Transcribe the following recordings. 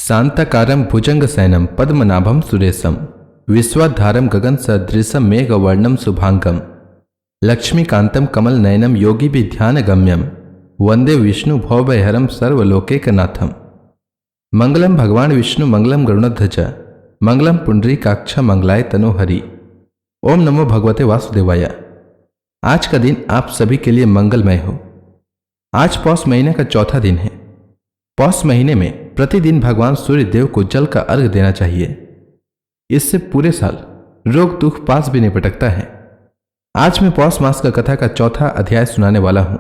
शांताकारं भुजंगशयनं पद्मनाभं सुरेशं विश्वाधारं गगनसदृशं मेघवर्णं शुभांगं लक्ष्मीकान्तं कमलनयनं योगिभिध्यानगम्यं वंदे विष्णु भवभयहरं सर्वलोकैकनाथं। मंगलम भगवान विष्णु मंगलम गरुड़ध्वज मंगलम पुंडरीकाक्ष मंगलाय तनोहरि। ओम नमो भगवते वासुदेवाय। आज का दिन आप सभी के लिए मंगलमय हो। आज पौष महीने का चौथा दिन है। पौष महीने में प्रतिदिन भगवान सूर्य देव को जल का अर्घ देना चाहिए। इससे पूरे साल रोग दुख पास भी नहीं पटकता है। आज मैं पौष मास का कथा का चौथा अध्याय सुनाने वाला हूं।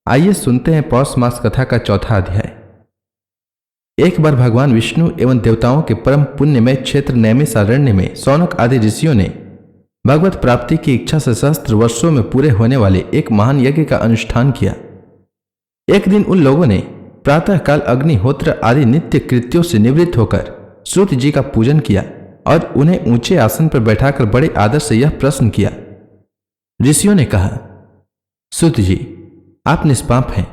आइए सुनते हैं पौष मास कथा का चौथा अध्याय। एक बार भगवान विष्णु एवं देवताओं के परम पुण्यमय क्षेत्र नैमिषारण्य में शौनक आदि ऋषियों ने भगवत प्राप्ति की इच्छा से सहस्त्र वर्षों में पूरे होने वाले एक महान यज्ञ का अनुष्ठान किया। एक दिन उन लोगों ने प्रातःकाल अग्निहोत्र आदि नित्य कृत्यों से निवृत्त होकर सूर्य जी का पूजन किया और उन्हें ऊंचे आसन पर बैठाकर बड़े आदर से यह प्रश्न किया। ऋषियों ने कहा, सूर्य जी, आप निष्पाप हैं।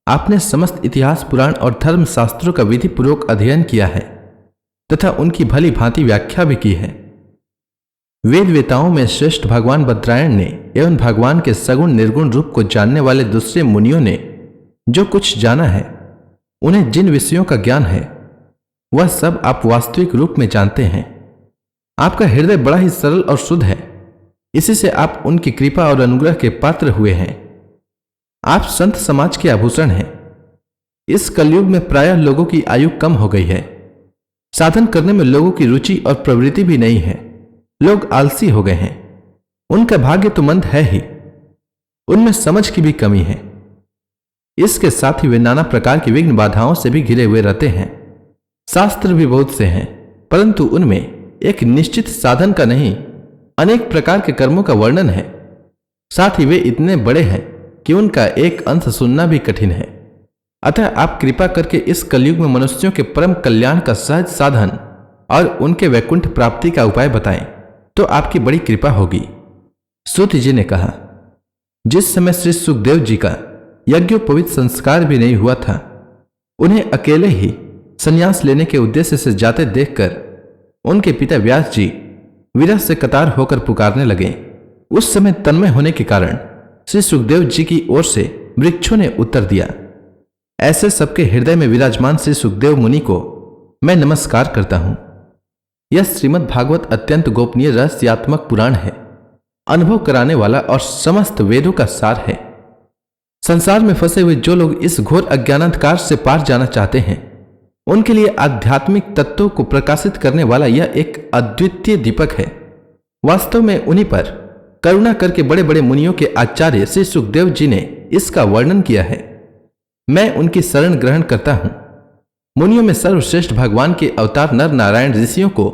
आपने समस्त इतिहास पुराण और धर्म शास्त्रों का विधि पूर्वक अध्ययन किया है तथा उनकी भली भांति व्याख्या भी की है। वेद वेताओं में श्रेष्ठ भगवान बद्रायण ने एवं भगवान के सगुण निर्गुण रूप को जानने वाले दूसरे मुनियों ने जो कुछ जाना है, उन्हें जिन विषयों का ज्ञान है, वह सब आप वास्तविक रूप में जानते हैं। आपका हृदय बड़ा ही सरल और शुद्ध है। इसी से आप उनकी कृपा और अनुग्रह के पात्र हुए हैं। आप संत समाज के आभूषण हैं। इस कलयुग में प्रायः लोगों की आयु कम हो गई है। साधन करने में लोगों की रुचि और प्रवृत्ति भी नहीं है। लोग आलसी हो गए हैं। उनका भाग्य तो मंद है ही, उनमें समझ की भी कमी है। इसके साथ ही वे नाना प्रकार की विघ्न बाधाओं से भी घिरे हुए रहते हैं। शास्त्र भी बहुत से हैं, परंतु उनमें एक निश्चित साधन का नहीं, अनेक प्रकार के कर्मों का वर्णन है। साथ ही वे इतने बड़े हैं कि उनका एक अंश सुनना भी कठिन है। अतः आप कृपा करके इस कलयुग में मनुष्यों के परम कल्याण का सहज साधन और उनके वैकुंठ प्राप्ति का उपाय बताएं तो आपकी बड़ी कृपा होगी। सूत जी ने कहा, जिस समय श्री सुखदेव जी का यज्ञोपवीत संस्कार भी नहीं हुआ था, उन्हें अकेले ही संन्यास लेने के उद्देश्य से जाते देखकर उनके पिता व्यास जी विरह से कतार होकर पुकारने लगे। उस समय तन्मय होने के कारण श्री सुखदेव जी की ओर से वृक्षों ने उत्तर दिया। ऐसे सबके हृदय में विराजमान श्री सुखदेव मुनि को मैं नमस्कार करता हूं। यह श्रीमद् भागवत अत्यंत गोपनीय रहस्यात्मक पुराण है। अनुभव कराने वाला और समस्त वेदों का सार है। संसार में फंसे हुए जो लोग इस घोर अज्ञानांधकार से पार जाना चाहते हैं, उनके लिए आध्यात्मिक तत्वों को प्रकाशित करने वाला यह एक अद्वितीय दीपक है। वास्तव में उन्हीं पर करुणा करके बड़े बड़े मुनियों के आचार्य श्री सुखदेव जी ने इसका वर्णन किया है। मैं उनकी शरण ग्रहण करता हूं। मुनियों में सर्वश्रेष्ठ भगवान के अवतार नर नारायण ऋषियों को,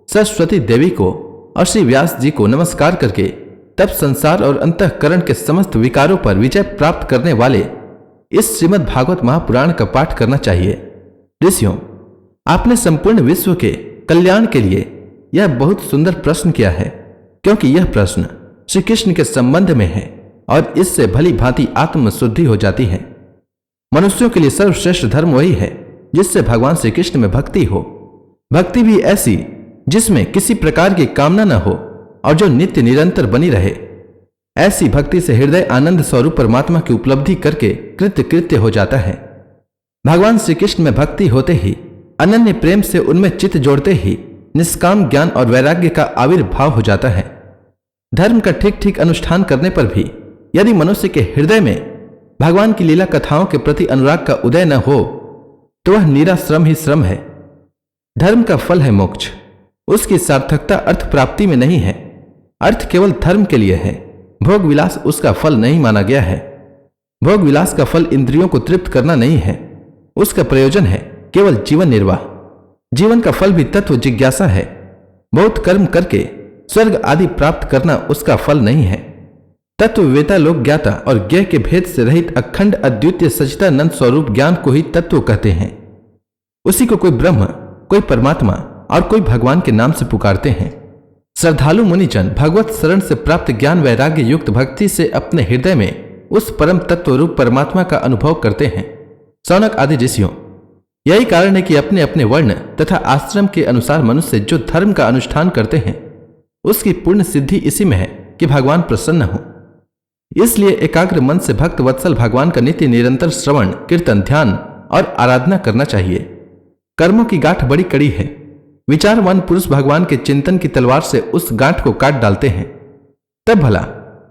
सरस्वती देवी को और श्री व्यास जी को नमस्कार करके तब संसार और अंतःकरण के समस्त विकारों पर विजय प्राप्त करने वाले इस श्रीमद् भागवत महापुराण का पाठ करना चाहिए। ऋषियों, आपने संपूर्ण विश्व के कल्याण के लिए यह बहुत सुंदर प्रश्न किया है, क्योंकि यह प्रश्न श्री कृष्ण के संबंध में है और इससे भली भांति आत्मशुद्धि हो जाती है। मनुष्यों के लिए सर्वश्रेष्ठ धर्म वही है जिससे भगवान श्री कृष्ण में भक्ति हो। भक्ति भी ऐसी जिसमें किसी प्रकार की कामना न हो और जो नित्य निरंतर बनी रहे। ऐसी भक्ति से हृदय आनंद स्वरूप परमात्मा की उपलब्धि करके कृत्य कृत्य हो जाता है। भगवान श्री कृष्ण में भक्ति होते ही, अनन्य प्रेम से उनमें चित्त जोड़ते ही निष्काम ज्ञान और वैराग्य का आविर्भाव हो जाता है। धर्म का ठीक ठीक अनुष्ठान करने पर भी यदि मनुष्य के हृदय में भगवान की लीला कथाओं के प्रति अनुराग का उदय न हो तो वह नीरा श्रम ही श्रम है। धर्म का फल है मोक्ष। उसकी सार्थकता अर्थ प्राप्ति में नहीं है। अर्थ केवल धर्म के लिए है। भोग विलास उसका फल नहीं माना गया है। भोग विलास का फल इंद्रियों को तृप्त करना नहीं है। उसका प्रयोजन है केवल जीवन निर्वाह। जीवन का फल भी तत्व जिज्ञासा है। बहुत कर्म करके स्वर्ग आदि प्राप्त करना उसका फल नहीं है। तत्व वेता लोक ज्ञाता और ज्ञ के भेद से रहित अखंड अद्वितीय सचिदानंद स्वरूप ज्ञान को ही तत्व कहते हैं। उसी को कोई ब्रह्म, कोई परमात्मा और कोई भगवान के नाम से पुकारते हैं। श्रद्धालु मुनिजन भगवत शरण से प्राप्त ज्ञान वैराग्य युक्त भक्ति से अपने हृदय में उस परम तत्व रूप परमात्मा का अनुभव करते हैं। शौनक आदि ऋषियों, यही कारण है कि अपने अपने वर्ण तथा आश्रम के अनुसार मनुष्य जो धर्म का अनुष्ठान करते हैं उसकी पूर्ण सिद्धि इसी में है कि भगवान प्रसन्न हो। इसलिए एकाग्र मन से भक्त वत्सल भगवान का नित्य निरंतर श्रवण कीर्तन ध्यान और आराधना करना चाहिए। कर्मों की गांठ बड़ी कड़ी है। विचारवान पुरुष भगवान के चिंतन की तलवार से उस गांठ को काट डालते हैं। तब भला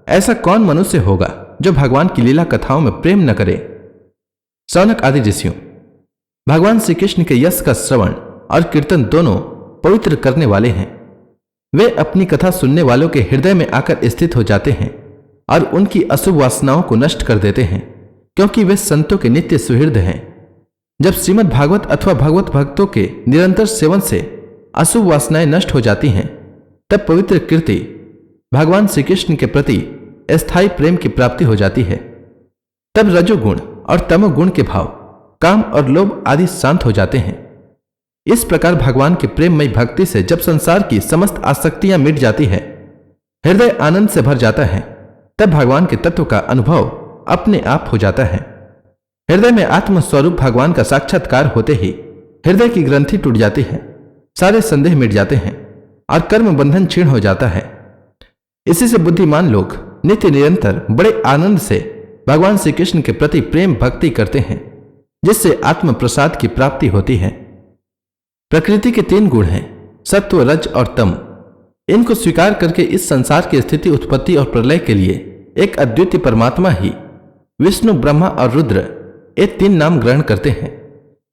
ऐसा कौन मनुष्य होगा जो भगवान की लीला कथाओं में प्रेम न करे। शौनक आदि ऋषियों, भगवान श्री कृष्ण के यश का श्रवण और कीर्तन दोनों पवित्र करने वाले हैं। वे अपनी कथा सुनने वालों के हृदय में आकर स्थित हो जाते हैं और उनकी अशुभ वासनाओं को नष्ट कर देते हैं, क्योंकि वे संतों के नित्य सुहृद हैं। जब श्रीमद् भागवत अथवा भगवत भक्तों के निरंतर सेवन से अशुभ वासनाएं नष्ट हो जाती हैं, तब पवित्र कीर्ति भगवान श्री कृष्ण के प्रति स्थायी प्रेम की प्राप्ति हो जाती है। तब रजोगुण और तमोगुण के भाव, काम और लोभ आदि शांत हो जाते हैं। इस प्रकार भगवान के प्रेममयी भक्ति से जब संसार की समस्त आसक्तियां मिट जाती है, हृदय आनंद से भर जाता है, तब भगवान के तत्व का अनुभव अपने आप हो जाता है। हृदय में आत्मस्वरूप भगवान का साक्षात्कार होते ही हृदय की ग्रंथि टूट जाती है, सारे संदेह मिट जाते हैं और कर्म बंधन क्षीण हो जाता है। इसी से बुद्धिमान लोग नित्य निरंतर बड़े आनंद से भगवान श्री कृष्ण के प्रति प्रेम भक्ति करते हैं, जिससे आत्म प्रसाद की प्राप्ति होती है। प्रकृति के 3 गुण हैं, सत्व रज और तम। इनको स्वीकार करके इस संसार की स्थिति उत्पत्ति और प्रलय के लिए एक अद्वितीय परमात्मा ही विष्णु ब्रह्मा और रुद्र ये 3 नाम ग्रहण करते हैं।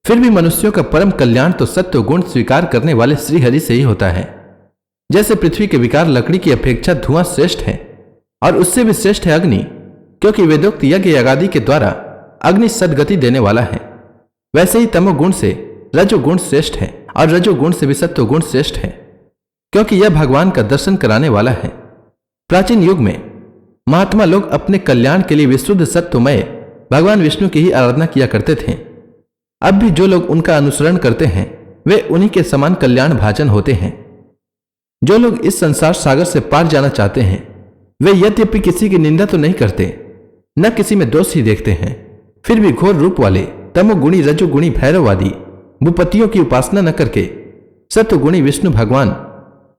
फिर भी मनुष्यों का परम कल्याण तो सत्व गुण स्वीकार करने वाले श्रीहरि से ही होता है। जैसे पृथ्वी के विकार लकड़ी की अपेक्षा धुआं श्रेष्ठ है और उससे भी श्रेष्ठ है अग्नि, क्योंकि वेदोक्त यज्ञ यागादि के द्वारा अग्नि सद्गति देने वाला है, वैसे ही तमोगुण से रजोगुण श्रेष्ठ है और रजोगुण से भी सत्वगुण श्रेष्ठ है, क्योंकि यह भगवान का दर्शन कराने वाला है। प्राचीन युग में महात्मा लोग अपने कल्याण के लिए विशुद्ध सत्वमय भगवान विष्णु की ही आराधना किया करते थे। अब भी जो लोग उनका अनुसरण करते हैं वे उन्हीं के समान कल्याण भाजन होते हैं। जो लोग इस संसार सागर से पार जाना चाहते हैं वे यद्यपि किसी की निंदा तो नहीं करते, न किसी में दोष ही देखते हैं, फिर भी घोर रूप वाले तमोगुणी रजोगुणी भैरववादी भूपतियों की उपासना न करके सत्वगुणी विष्णु भगवान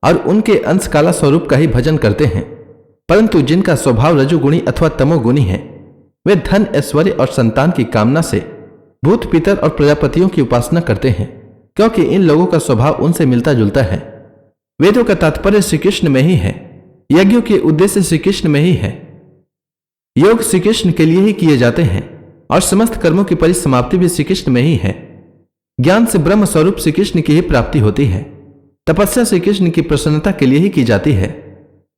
और उनके अंश काला स्वरूप का ही भजन करते हैं। परंतु जिनका स्वभाव रजोगुणी अथवा तमोगुणी है वे धन ऐश्वर्य और संतान की कामना से भूत पितर और प्रजापतियों की उपासना करते हैं, क्योंकि इन लोगों का स्वभाव उनसे मिलता जुलता है। वेदों का तात्पर्य श्री कृष्ण में ही है, यज्ञों के उद्देश्य श्री कृष्ण में ही है, योग श्री कृष्ण के लिए ही किए जाते हैं और समस्त कर्मों की परिसमाप्ति भी श्री कृष्ण में ही है। ज्ञान से ब्रह्म स्वरूप श्री कृष्ण की ही प्राप्ति होती है। तपस्या श्री कृष्ण की प्रसन्नता के लिए ही की जाती है।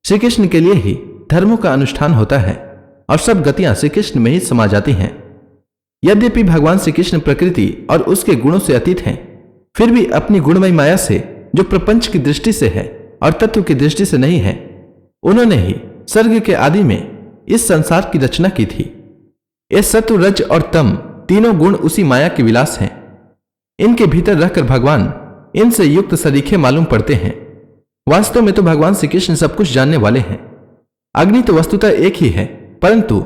श्री कृष्ण के लिए ही धर्मों का अनुष्ठान होता है और सब गतियां श्री कृष्ण में ही समा जाती हैं। यद्यपि भगवान श्री कृष्ण प्रकृति और उसके गुणों से अतीत हैं, फिर भी अपनी गुणमयी माया से जो प्रपंच की दृष्टि से है और तत्व की दृष्टि से नहीं है, उन्होंने ही सर्ग के आदि में इस संसार की रचना की थी। ये सत्व रज और तम तीनों गुण उसी माया के विलास हैं। इनके भीतर रहकर भगवान इनसे युक्त सरीखे मालूम पड़ते हैं। वास्तव में तो भगवान श्री कृष्ण सब कुछ जानने वाले हैं। अग्नि तो वस्तुतः एक ही है, परंतु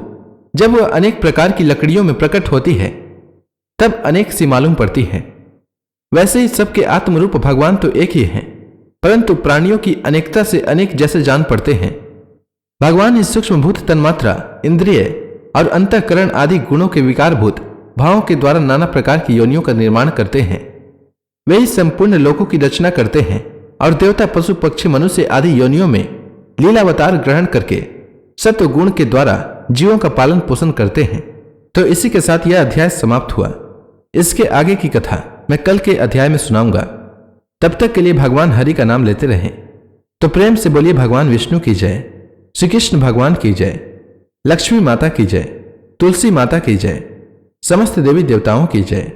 जब वह अनेक प्रकार की लकड़ियों में प्रकट होती है तब अनेक सी मालूम पड़ती है। वैसे ही सबके आत्मरूप भगवान तो एक ही हैं, परंतु प्राणियों की अनेकता से अनेक जैसे जान पड़ते हैं। भगवान इस सूक्ष्मभूत तन्मात्रा इंद्रिय और अंतःकरण आदि गुणों के विकारभूत भावों के द्वारा नाना प्रकार की योनियों का निर्माण करते हैं। वे ही संपूर्ण लोकों की रचना करते हैं और देवता पशु पक्षी मनुष्य आदि योनियों में लीलावतार ग्रहण करके सत्व गुण के द्वारा जीवों का पालन पोषण करते हैं। तो इसी के साथ यह अध्याय समाप्त हुआ। इसके आगे की कथा मैं कल के अध्याय में सुनाऊंगा। तब तक के लिए भगवान हरि का नाम लेते रहें। तो प्रेम से बोलिए भगवान विष्णु की जय, श्री कृष्ण भगवान की जय, लक्ष्मी माता की जय, तुलसी माता की जय, समस्त देवी देवताओं की जय।